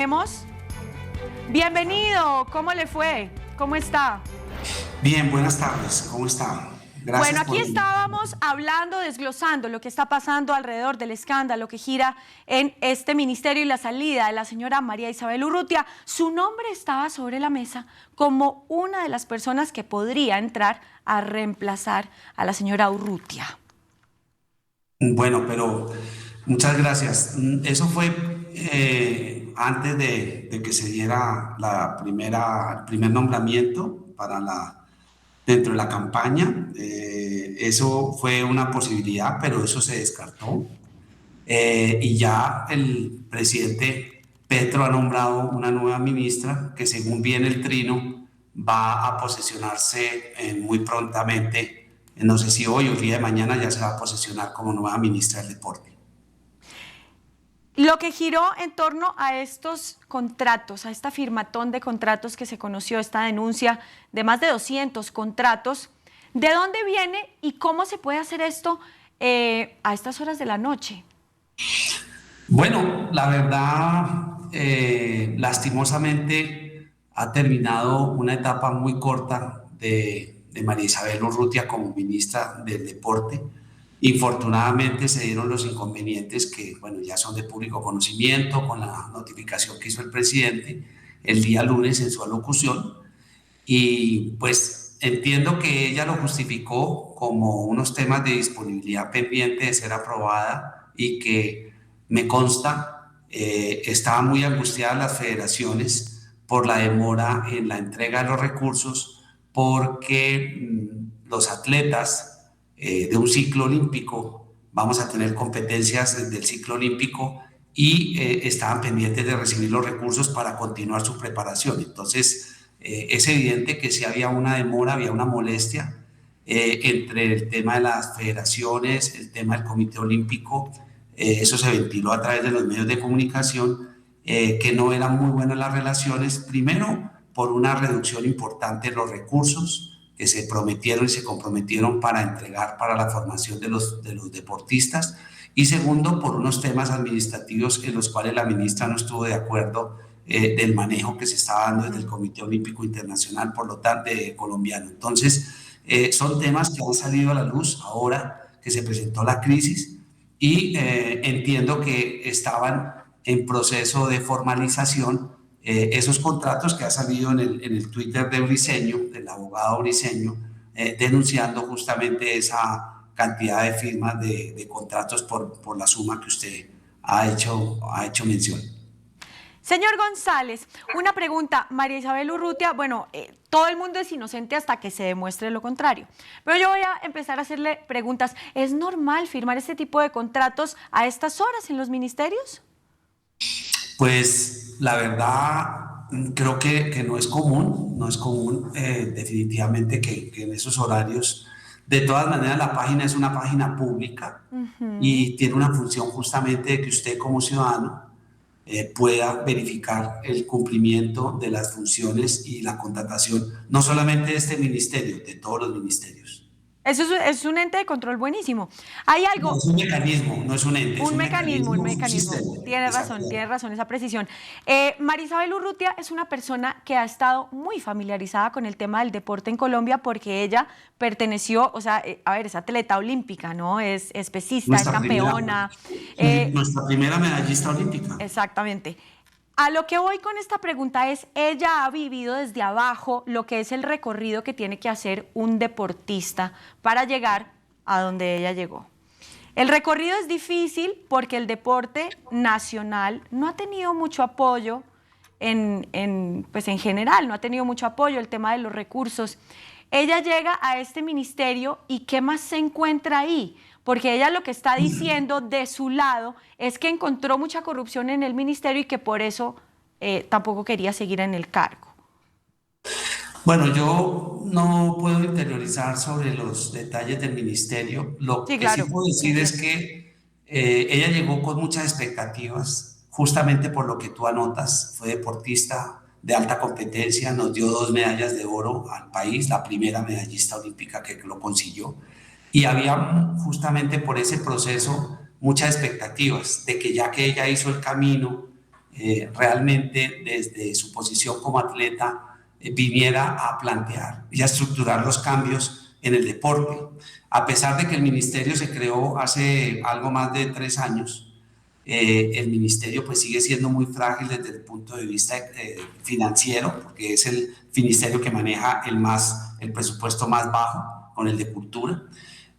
Vemos. Bienvenido, ¿cómo le fue? ¿Cómo está? Bien, buenas tardes, ¿cómo está? Gracias Bueno, aquí por... estábamos hablando, desglosando lo que está pasando alrededor del escándalo que gira en este ministerio y la salida de la señora María Isabel Urrutia. Su nombre estaba sobre la mesa como una de las personas que podría entrar a reemplazar a la señora Urrutia. Bueno, pero muchas gracias. Eso fue antes de que se diera el primer nombramiento dentro de la campaña. Eso fue una posibilidad, pero eso se descartó. Y ya el presidente Petro ha nombrado una nueva ministra que, según viene el trino, va a posesionarse muy prontamente. No sé si hoy o el día de mañana ya se va a posesionar como nueva ministra del Deporte. Lo que giró en torno a estos contratos, a esta firmatón de contratos que se conoció, esta denuncia de más de 200 contratos, ¿de dónde viene y cómo se puede hacer esto a estas horas de la noche? Bueno, la verdad, lastimosamente ha terminado una etapa muy corta de María Isabel Urrutia como ministra del Deporte. Infortunadamente se dieron los inconvenientes que, bueno, ya son de público conocimiento con la notificación que hizo el presidente el día lunes en su alocución. Y pues entiendo que ella lo justificó como unos temas de disponibilidad pendiente de ser aprobada y que me consta, estaban muy angustiadas las federaciones por la demora en la entrega de los recursos, porque los atletas de un ciclo olímpico, vamos a tener competencias del ciclo olímpico y estaban pendientes de recibir los recursos para continuar su preparación. Entonces, es evidente que sí había una demora, había una molestia entre el tema de las federaciones, el tema del Comité Olímpico. Eso se ventiló a través de los medios de comunicación, que no eran muy buenas las relaciones, primero por una reducción importante de los recursos que se prometieron y se comprometieron para entregar para la formación de los deportistas, y segundo por unos temas administrativos en los cuales la ministra no estuvo de acuerdo del manejo que se estaba dando desde el Comité Olímpico Internacional, por lo tanto, colombiano. Entonces, son temas que han salido a la luz ahora que se presentó la crisis, y entiendo que estaban en proceso de formalización esos contratos que ha salido en el Twitter de Briceño, del abogado Briceño, denunciando justamente esa cantidad de firmas de contratos por la suma que usted ha hecho mención. Señor González, una pregunta. María Isabel Urrutia, bueno, todo el mundo es inocente hasta que se demuestre lo contrario. Pero yo voy a empezar a hacerle preguntas. ¿Es normal firmar este tipo de contratos a estas horas en los ministerios? Pues la verdad, creo que no es común, definitivamente que en esos horarios. De todas maneras, la página es una página pública y tiene una función justamente de que usted como ciudadano pueda verificar el cumplimiento de las funciones y la contratación, no solamente de este ministerio, de todos los ministerios. Eso es un ente de control buenísimo. Hay No algo, es un mecanismo, no es un ente, es un un mecanismo, es un mecanismo. sistema. Tiene razón esa precisión. María Isabel Urrutia es una persona que ha estado muy familiarizada con el tema del deporte en Colombia porque ella perteneció, o sea, a ver, es atleta olímpica, ¿no? Es pesista, es campeona. Nuestra primera medallista olímpica. Exactamente. A lo que voy con esta pregunta es, ella ha vivido desde abajo lo que es el recorrido que tiene que hacer un deportista para llegar a donde ella llegó. El recorrido es difícil porque el deporte nacional no ha tenido mucho apoyo pues en general, no ha tenido mucho apoyo el tema de los recursos. Ella llega a este ministerio y ¿qué más se encuentra ahí? Porque ella lo que está diciendo de su lado es que encontró mucha corrupción en el ministerio y que por eso tampoco quería seguir en el cargo. Bueno, yo no puedo interiorizar sobre los detalles del ministerio. Lo Sí, que sí claro, puedo decir es entiendo. que ella llegó con muchas expectativas, justamente por lo que tú anotas. Fue deportista de alta competencia, nos dio 2 medallas de oro al país, la primera medallista olímpica que lo consiguió. Y había justamente por ese proceso muchas expectativas de que ya que ella hizo el camino realmente desde su posición como atleta viniera a plantear y a estructurar los cambios en el deporte. A pesar de que el ministerio se creó hace algo más de 3 años, el ministerio pues sigue siendo muy frágil desde el punto de vista financiero, porque es el ministerio que maneja el presupuesto más bajo con el de cultura.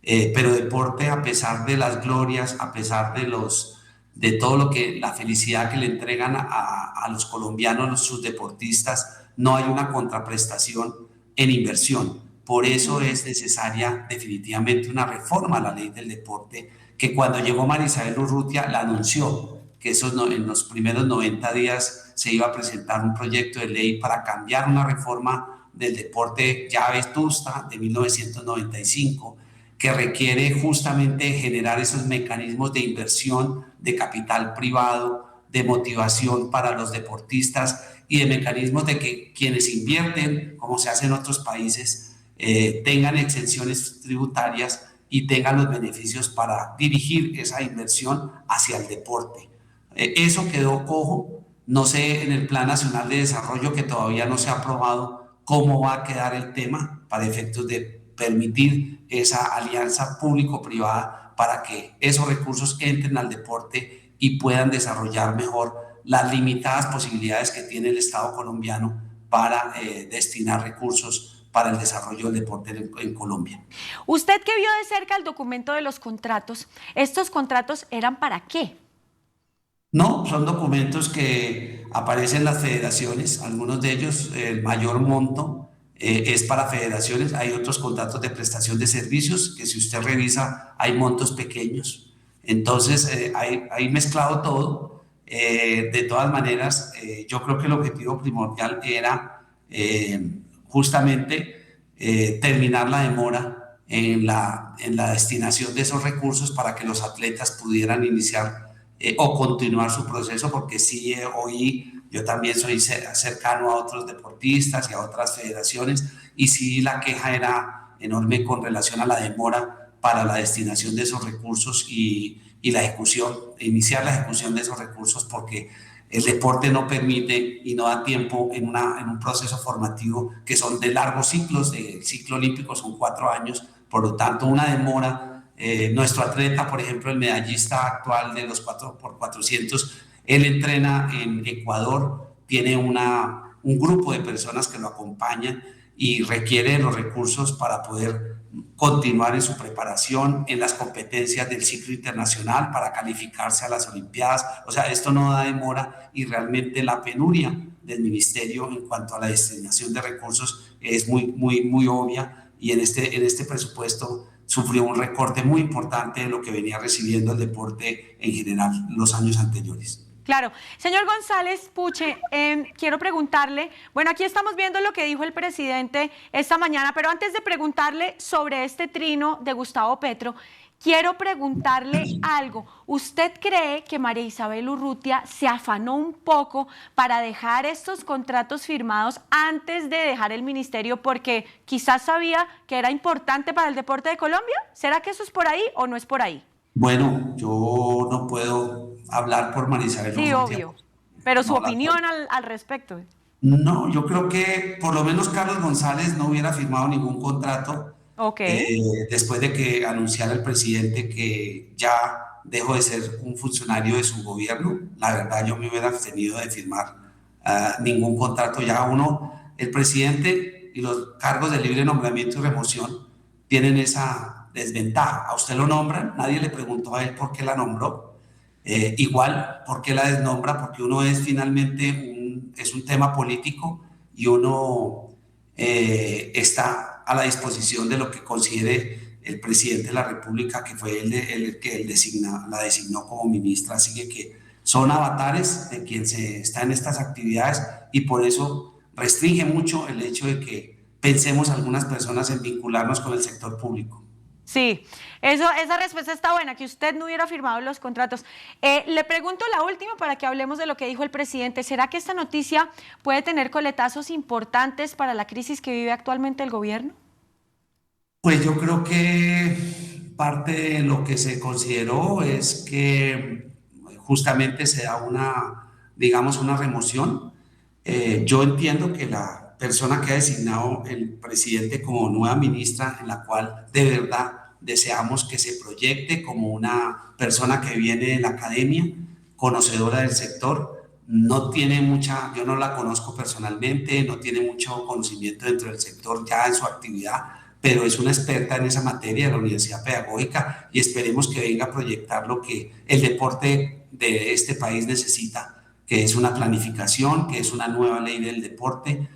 Pero deporte, a pesar de las glorias, a pesar de todo lo que, la felicidad que le entregan a los colombianos, sus deportistas, no hay una contraprestación en inversión. Por eso es necesaria definitivamente una reforma a la ley del deporte, que cuando llegó María Isabel Urrutia la anunció, que en los primeros 90 días se iba a presentar un proyecto de ley para cambiar una reforma del deporte ya vetusta de 1995, que requiere justamente generar esos mecanismos de inversión de capital privado, de motivación para los deportistas y de mecanismos de que quienes invierten, como se hace en otros países, tengan exenciones tributarias y tengan los beneficios para dirigir esa inversión hacia el deporte. Eso quedó cojo. No sé en el Plan Nacional de Desarrollo, que todavía no se ha aprobado, cómo va a quedar el tema para efectos de permitir esa alianza público-privada para que esos recursos entren al deporte y puedan desarrollar mejor las limitadas posibilidades que tiene el Estado colombiano para destinar recursos para el desarrollo del deporte en Colombia. Usted que vio de cerca el documento de los contratos, ¿estos contratos eran para qué? No, son documentos que aparecen en las federaciones, algunos de ellos, el mayor monto es para federaciones, hay otros contratos de prestación de servicios que si usted revisa hay montos pequeños, entonces hay mezclado todo. De todas maneras, yo creo que el objetivo primordial era justamente terminar la demora en la destinación de esos recursos para que los atletas pudieran iniciar o continuar su proceso, porque sí, hoy yo también soy cercano a otros deportistas y a otras federaciones, y sí la queja era enorme con relación a la demora para la destinación de esos recursos y la ejecución, iniciar la ejecución de esos recursos, porque el deporte no permite y no da tiempo en un proceso formativo que son de largos ciclos, el ciclo olímpico son 4 años, por lo tanto una demora. Nuestro atleta, por ejemplo, el medallista actual de los 4x400, él entrena en Ecuador, tiene un grupo de personas que lo acompañan y requiere los recursos para poder continuar en su preparación, en las competencias del ciclo internacional para calificarse a las Olimpiadas. O sea, esto no da demora y realmente la penuria del ministerio en cuanto a la destinación de recursos es muy obvia, y en este presupuesto sufrió un recorte muy importante de lo que venía recibiendo el deporte en general los años anteriores. Claro. Señor González Puche, quiero preguntarle, bueno, aquí estamos viendo lo que dijo el presidente esta mañana, pero antes de preguntarle sobre este trino de Gustavo Petro, quiero preguntarle algo. ¿Usted cree que María Isabel Urrutia se afanó un poco para dejar estos contratos firmados antes de dejar el ministerio porque quizás sabía que era importante para el deporte de Colombia? ¿Será que eso es por ahí o no es por ahí? Bueno, yo no puedo hablar por María Isabel Sí, Urrutia. obvio. Pero su No, opinión al respecto. no, yo creo que por lo menos Carlos González no hubiera firmado ningún contrato Ok. después de que anunciara el presidente que ya dejó de ser un funcionario de su gobierno. La verdad, yo me hubiera abstenido de firmar ningún contrato. Ya el presidente y los cargos de libre nombramiento y remoción tienen esa desventaja. A usted lo nombran, nadie le preguntó a él por qué la nombró. Igual, ¿por qué la desnombra? Porque uno es finalmente es un tema político y uno está a la disposición de lo que considere el presidente de la República, que fue el que la designó como ministra. Así que son avatares de quien está en estas actividades y por eso restringe mucho el hecho de que pensemos algunas personas en vincularnos con el sector público. Sí, esa respuesta está buena, que usted no hubiera firmado los contratos. Le pregunto la última para que hablemos de lo que dijo el presidente. ¿Será que esta noticia puede tener coletazos importantes para la crisis que vive actualmente el gobierno? Pues yo creo que parte de lo que se consideró es que justamente se da digamos, una remoción. Yo entiendo que la persona que ha designado el presidente como nueva ministra, en la cual de verdad deseamos que se proyecte como una persona que viene de la academia, conocedora del sector, no tiene mucha, yo no la conozco personalmente, no tiene mucho conocimiento dentro del sector ya en su actividad, pero es una experta en esa materia de la Universidad Pedagógica y esperemos que venga a proyectar lo que el deporte de este país necesita, que es una planificación, que es una nueva ley del deporte,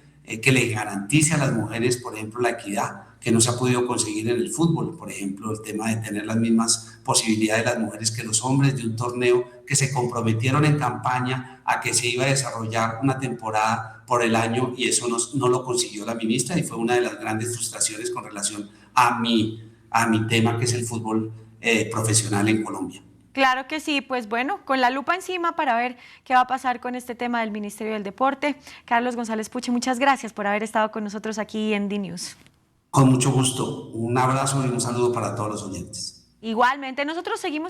que le garantice a las mujeres, por ejemplo, la equidad que no se ha podido conseguir en el fútbol, por ejemplo, el tema de tener las mismas posibilidades las mujeres que los hombres, de un torneo que se comprometieron en campaña a que se iba a desarrollar una temporada por el año y eso no lo consiguió la ministra y fue una de las grandes frustraciones con relación a mi tema, que es el fútbol profesional en Colombia. Claro que sí, pues bueno, con la lupa encima para ver qué va a pasar con este tema del Ministerio del Deporte. Carlos González Puche, muchas gracias por haber estado con nosotros aquí en DNews. Con mucho gusto. Un abrazo y un saludo para todos los oyentes. Igualmente, nosotros seguimos